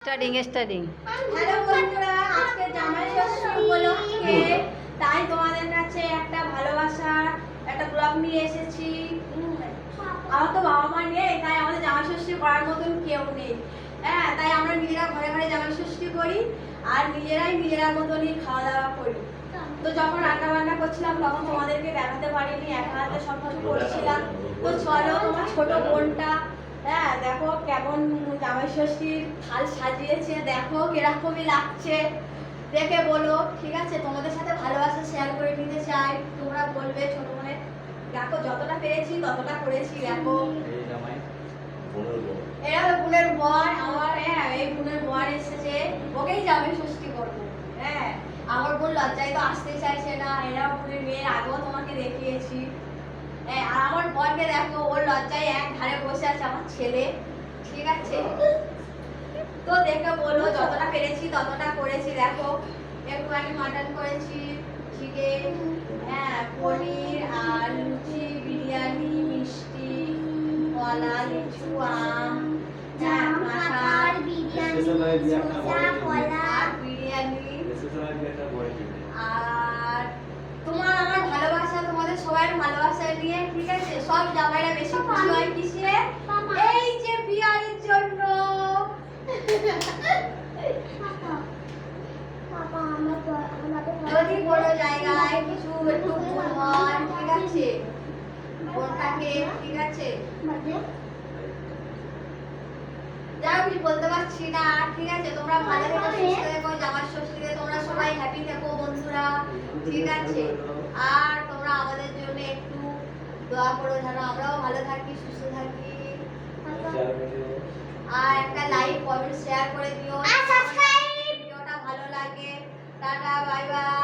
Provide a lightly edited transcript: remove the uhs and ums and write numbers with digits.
Starting. Hello বন্ধুরা, আজকে জামাই ষষ্ঠী উপলক্ষে তাই তোমাদের কাছে একটা ভালোবাসার একটা ব্লগ নিয়ে এসেছি। আমার তো বাবা মা নেই, তাই আমাদের জামাই ষষ্ঠী করার মতন কেউ নেই। হ্যাঁ, তাই আমরা নিজেরা ঘরে ঘরে জামাই ষষ্ঠী করি আর নিজেরা মতনই খাওয়া দাওয়া করি। তো যখন রান্না বান্না করছিলাম তখন তোমাদেরকে দেখাতে পারিনি, একা হাতে সব কিছু করছিলাম। তো চলো তোমার ছোট বোনটা, হ্যাঁ দেখো কেমন জামাই ষষ্ঠীর থাল সাজিয়েছে, দেখো কিরকমই লাগছে, দেখে বলো। ঠিক আছে, তোমাদের সাথে ভালোবাসা শেয়ার করে নিতে চাই, তোমরা বলবে ছোট বোনে। দেখো যতটা পেরেছি ততটা করেছি। দেখো এরা বোনের বর আমার, হ্যাঁ এই বোনের বর এসেছে, ওকেই জামাই ষষ্ঠী করবো। হ্যাঁ আমার বোন লজ্জায় তো আসতে চাইছে না, এরা বোনের মেয়ের আগেও তোমাকে দেখিয়েছি। আর আমার বরকে দেখো, ওর লজ্জায় এক ধারে বসে আছে আমার ছেলে। ঠিক আছে, তো দেখে বলো যতটা পেরেছি ততটা করেছি। দেখো একটু আমি মাটন করেছি, চিকেন, হ্যাঁ পনির আর লুচি, বিরিয়ানি, মিষ্টি, কলা, লিচু, আম, কাঁঠাল, বিরিয়ানি আর তোমার আমার ভালোবাসা, তোমাদের সবার ভালোবাসা নিয়ে। ঠিক আছে, সব জামাইরা বেশি খুশি হয় কিসে? এই যে বিয়ারের জন্য। যদি কোনো জায়গায় কিছু একটু ভুল হয়, ঠিক আছে বোনটাকে, ঠিক আছে যাও কিছু বলতে পারছি না। ঠিক আছে, তোমরা ভালো থেকো, সুস্থ থেকো, জামাই ষষ্ঠীতে তোমরা সবাই হ্যাপি থেকো বন্ধুরা। ঠিক আছে, আর তোমরা আমাদের জন্য একটু দোয়া করো যেন আমরাও ভালো থাকি, সুস্থ থাকি। আর একটা লাইক কমেন্ট শেয়ার করে দিও, ভিডিওটা ভালো লাগে। Tata, bye bye.